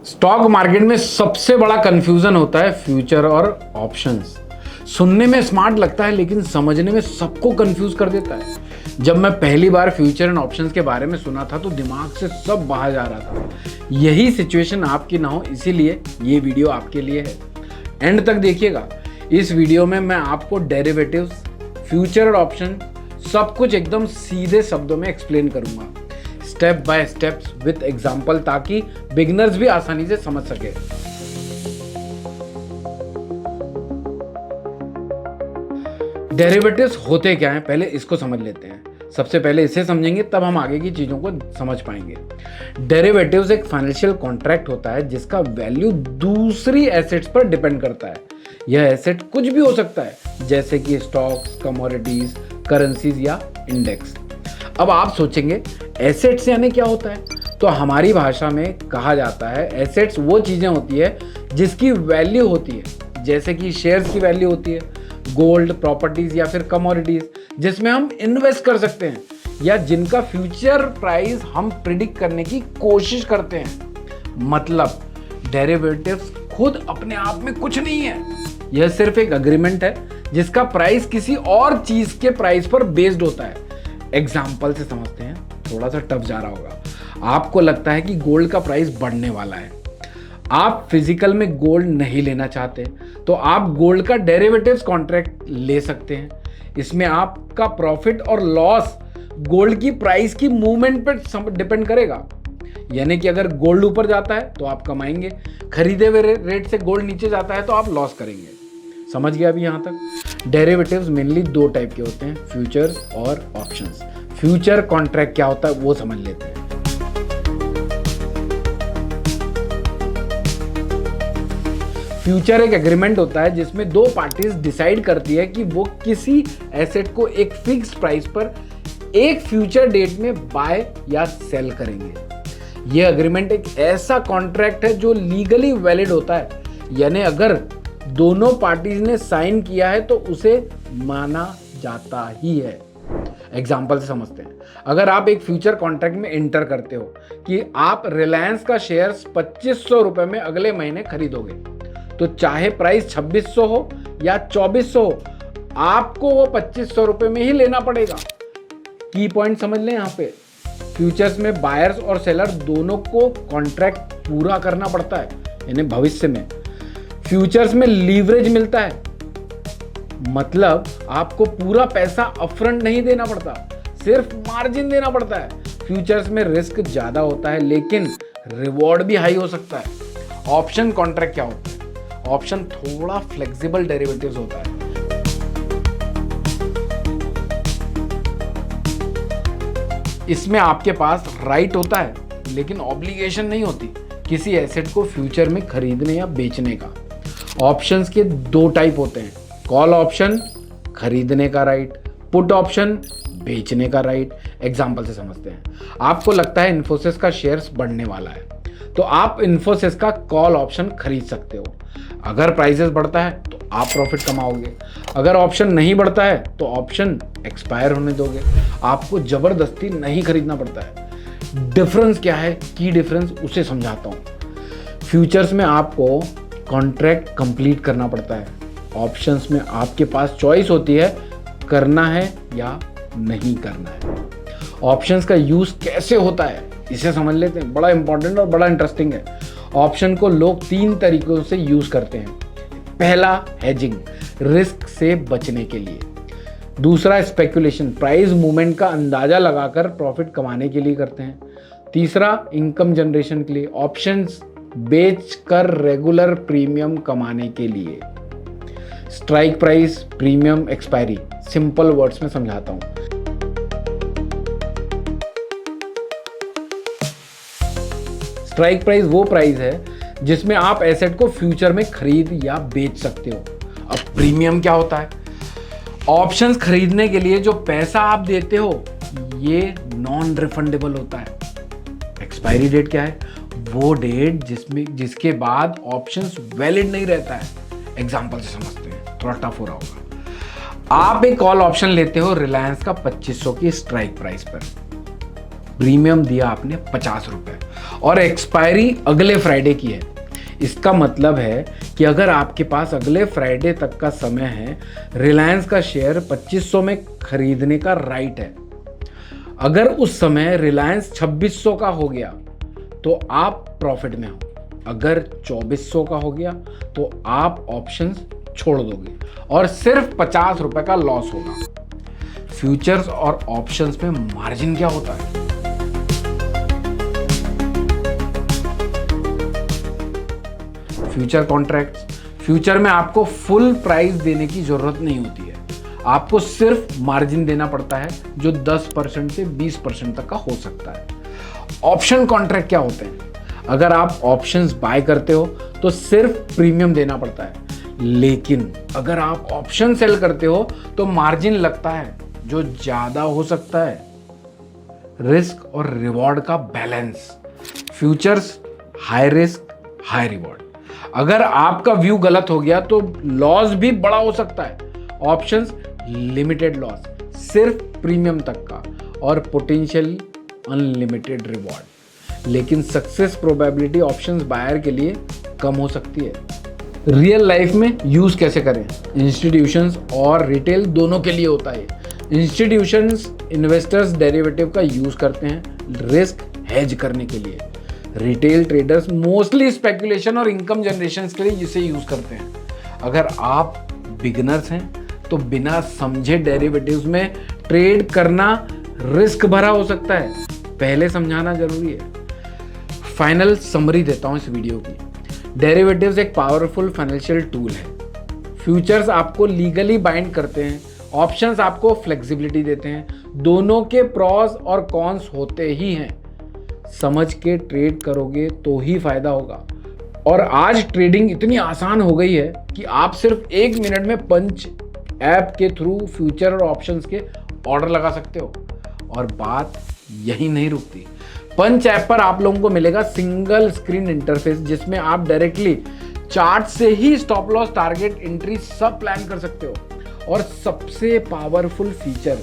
Stock market में सबसे बड़ा कंफ्यूजन होता है फ्यूचर और ऑप्शंस। सुनने में स्मार्ट लगता है लेकिन समझने में सबको कंफ्यूज कर देता है। जब मैं पहली बार फ्यूचर एंड ऑप्शंस के बारे में सुना था तो दिमाग से सब बाहर जा रहा था। यही सिचुएशन आपकी ना हो, इसीलिए ये वीडियो आपके लिए है। एंड तक देखिएगा। इस वीडियो में मैं आपको डेरिवेटिव्स, फ्यूचर और ऑप्शन सब कुछ एकदम सीधे शब्दों में एक्सप्लेन करूंगा, step by steps with example, ताकि बिगिनर्स भी आसानी से समझ सके। डेरिवेटिव्स होते क्या हैं, पहले इसको समझ लेते हैं। सबसे पहले इसे समझेंगे तब हम आगे की चीजों को समझ पाएंगे। डेरिवेटिव्स एक फाइनेंशियल कॉन्ट्रैक्ट होता है जिसका वैल्यू दूसरी एसेट्स पर डिपेंड करता है। यह एसेट कुछ भी हो सकता है, जैसे कि स्टॉक्स, कमोडिटीज, करेंसीज या इंडेक्स। अब आप सोचेंगे एसेट्स यानी क्या होता है, तो हमारी भाषा में कहा जाता है एसेट्स वो चीजें होती है जिसकी वैल्यू होती है, जैसे कि शेयर्स की वैल्यू होती है, गोल्ड, प्रॉपर्टीज या फिर कमोडिटीज जिसमें हम इन्वेस्ट कर सकते हैं, या जिनका फ्यूचर प्राइस हम प्रिडिक्ट करने की कोशिश करते हैं। मतलब डेरिवेटिव्स खुद अपने आप में कुछ नहीं है, यह सिर्फ एक अग्रीमेंट है जिसका प्राइस किसी और चीज के प्राइस पर बेस्ड होता है। एग्जाम्पल से समझते हैं, थोड़ा सा टफ जा रहा होगा। आपको लगता है कि गोल्ड का प्राइस बढ़ने वाला है, आप फिजिकल में गोल्ड नहीं लेना चाहते, तो आप गोल्ड का डेरिवेटिव्स कॉन्ट्रैक्ट ले सकते हैं। इसमें आपका प्रॉफिट और लॉस गोल्ड की प्राइस की मूवमेंट पर डिपेंड करेगा। यानी कि अगर गोल्ड ऊपर जाता है तो आप कमाएंगे, खरीदे हुए रेट से गोल्ड नीचे जाता है तो आप लॉस करेंगे। समझ गया अभी यहाँ तक? डेरिवेटिव्स मेनली दो टाइप के होते हैं, फ्यूचर्स और ऑप्शंस। फ्यूचर कॉन्ट्रैक्ट क्या होता है वो समझ लेते हैं। फ्यूचर एक एग्रीमेंट होता है जिसमें दो पार्टीज डिसाइड करती है कि वो किसी एसेट को एक फिक्स्ड प्राइस पर एक फ्यूचर डेट में बाय या सेल करेंगे। यह एग्रीमेंट एक ऐसा कॉन्ट्रैक्ट है जो लीगली वैलिड होता है, यानी अगर दोनों पार्टीज ने साइन किया है तो उसे माना जाता ही है। एग्जाम्पल से समझते हैं। अगर आप एक फ्यूचर कॉन्ट्रैक्ट में एंटर करते हो कि आप रिलायंस का शेयर्स 2500 रुपए में अगले महीने खरीदोगे, तो चाहे प्राइस 2600 हो या 2400 हो, आपको वो 2500 रुपए में ही लेना पड़ेगा। की पॉइंट समझ लें यहाँ पे। फ्यूचर्स में बायर्स और सेलर दोनों को कॉन्ट्रैक्ट पूरा करना पड़ता है, यानी भविष्य में। फ्यूचर्स में लीवरेज मिलता है, मतलब आपको पूरा पैसा अपफ्रंट नहीं देना पड़ता, सिर्फ मार्जिन देना पड़ता है। फ्यूचर्स में रिस्क ज्यादा होता है लेकिन रिवॉर्ड भी हाई हो सकता है। ऑप्शन कॉन्ट्रैक्ट क्या होता है? ऑप्शन थोड़ा फ्लेक्सिबल डेरिवेटिव्स होता है। इसमें आपके पास राइट होता है लेकिन ऑब्लिगेशन नहीं होती किसी एसेट को फ्यूचर में खरीदने या बेचने का। ऑप्शंस के दो टाइप होते हैं, कॉल ऑप्शन खरीदने का राइट, पुट ऑप्शन बेचने का राइट। एग्जाम्पल से समझते हैं। आपको लगता है इन्फोसिस का शेयर्स बढ़ने वाला है, तो आप इन्फोसिस का कॉल ऑप्शन खरीद सकते हो। अगर प्राइसेस बढ़ता है तो आप प्रॉफिट कमाओगे, अगर ऑप्शन नहीं बढ़ता है तो ऑप्शन एक्सपायर होने दोगे। आपको जबरदस्ती नहीं खरीदना पड़ता है। डिफरेंस क्या है, की डिफरेंस उसे समझाता हूं। फ्यूचर्स में आपको कॉन्ट्रैक्ट कंप्लीट करना पड़ता है, ऑप्शंस में आपके पास चॉइस होती है करना है या नहीं करना है। ऑप्शंस का यूज कैसे होता है इसे समझ लेते हैं, बड़ा इंपॉर्टेंट और बड़ा इंटरेस्टिंग है। ऑप्शन को लोग तीन तरीकों से यूज करते हैं। पहला, हेजिंग, रिस्क से बचने के लिए। दूसरा, स्पेकुलेशन, प्राइस मूवमेंट का अंदाजा लगाकर प्रॉफिट कमाने के लिए करते हैं। तीसरा, इनकम जनरेशन के लिए, ऑप्शंस बेचकर रेगुलर प्रीमियम कमाने के लिए। Strike price, premium, expiry, simple words में समझाता हूं। स्ट्राइक प्राइस वो प्राइस है जिसमें आप एसेट को फ्यूचर में खरीद या बेच सकते हो। अब प्रीमियम क्या होता है? ऑप्शंस खरीदने के लिए जो पैसा आप देते हो ये नॉन रिफंडेबल होता है। एक्सपायरी डेट क्या है? वो डेट जिसके बाद ऑप्शंस वैलिड नहीं रहता है। एग्जांपल से समझते हैं, थोड़ा टफ हो रहा होगा। आप एक कॉल ऑप्शन लेते हो रिलायंस का 2500 की स्ट्राइक प्राइस पर। प्रीमियम दिया आपने 50 रुपए और एक्सपायरी अगले फ्राइडे की है। इसका मतलब है कि अगर आपके पास अगले फ्राइडे तक का समय है, रिलायंस का शेयर 2500 में खरीदने का राइट है। अगर उस समय रिलायंस 2600 का हो गया तो आप प्रॉफिट में हो, अगर 2400 का हो गया तो आप ऑप्शंस छोड़ दोगे और सिर्फ 50 रुपए का लॉस होगा। फ्यूचर्स और ऑप्शंस में मार्जिन क्या होता है? फ्यूचर कॉन्ट्रैक्ट्स, फ्यूचर में आपको फुल प्राइस देने की जरूरत नहीं होती है, आपको सिर्फ मार्जिन देना पड़ता है जो 10% से 20% तक का हो सकता है। ऑप्शन कॉन्ट्रैक्ट क्या होते हैं? अगर आप ऑप्शंस बाय करते हो तो सिर्फ प्रीमियम देना पड़ता है, लेकिन अगर आप ऑप्शन सेल करते हो तो मार्जिन लगता है जो ज्यादा हो सकता है। रिस्क और रिवॉर्ड का balance, futures high risk high reward. अगर आपका व्यू गलत हो गया तो लॉस भी बड़ा हो सकता है। ऑप्शंस लिमिटेड लॉस, सिर्फ प्रीमियम तक का और पोटेंशियल अनलिमिटेड रिवॉर्ड, लेकिन सक्सेस प्रोबेबिलिटी ऑप्शंस बायर के लिए कम हो सकती है। रियल लाइफ में यूज कैसे करें? इंस्टीट्यूशंस और रिटेल दोनों के लिए होता है। इंस्टीट्यूशंस इन्वेस्टर्स डेरिवेटिव का यूज करते हैं रिस्क हेज करने के लिए। रिटेल ट्रेडर्स मोस्टली स्पेकुलेशन और इनकम जनरेशन के लिए इसे यूज करते हैं। अगर आप बिगिनर्स हैं तो बिना समझे डेरिवेटिव्स में ट्रेड करना रिस्क भरा हो सकता है, पहले समझाना जरूरी है। फाइनल समरी देता हूं इस वीडियो की। डेरिवेटिव्स एक पावरफुल फाइनेंशियल टूल है। फ्यूचर्स आपको लीगली बाइंड करते हैं, ऑप्शंस आपको फ्लेक्सिबिलिटी देते हैं। दोनों के प्रॉस और कॉन्स होते ही हैं। समझ के ट्रेड करोगे तो ही फायदा होगा। और आज ट्रेडिंग इतनी आसान हो गई है कि आप सिर्फ 1 मिनट में पंच ऐप के थ्रू फ्यूचर और ऑप्शंस के ऑर्डर लगा सकते हो। और बात यही नहीं रुकती। पंच ऐप पर आप लोगों को मिलेगा सिंगल स्क्रीन इंटरफेस, जिसमें आप डायरेक्टली चार्ट से ही स्टॉप लॉस, टारगेट, एंट्री सब प्लान कर सकते हो। और सबसे पावरफुल फीचर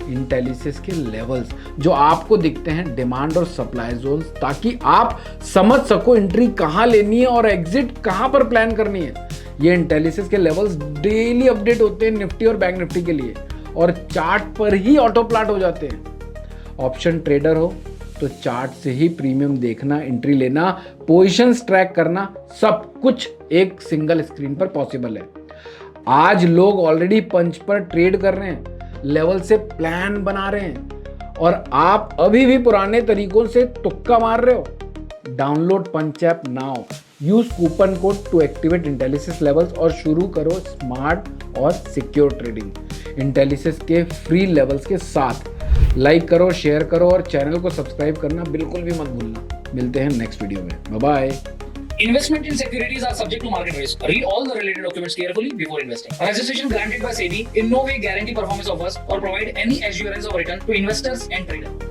इंटेलिसिस के लेवल्स जो आपको दिखते हैं डिमांड और सप्लाई जोन्स, ताकि आप समझ सको एंट्री कहां लेनी है और एग्जिट कहां पर प्लान करनी है। ये इंटेलिसिस के लेवल्स डेली अपडेट होते हैं निफ्टी और बैंक निफ्टी के लिए और चार्ट पर ही ऑटो प्लाट हो जाते हैं। ऑप्शन ट्रेडर हो तो चार्ट से ही प्रीमियम देखना, एंट्री लेना, पोजीशंस ट्रैक करना, सब कुछ एक सिंगल स्क्रीन पर पॉसिबल है। आज लोग ऑलरेडी पंच पर ट्रेड कर रहे हैं, लेवल से प्लान बना रहे हैं और आप अभी भी पुराने तरीकों से तुक्का मार रहे हो। Download Punch app now, use coupon code to activate intellisis levels और शुरू करो स्मार्ट और सिक्योर ट्रेडिंग इंटेलिसिस के फ्री लेवल्स के साथ। लाइक करो, शेयर करो और चैनल को सब्सक्राइब करना बिल्कुल भी मत भूलना। मिलते हैं नेक्स्ट वीडियो में। Bye bye. Investment in securities are subject to market risk. Read all the related documents carefully before investing. Registration granted by SEBI in no way guarantee performance offers or provide any assurance of return to investors and traders.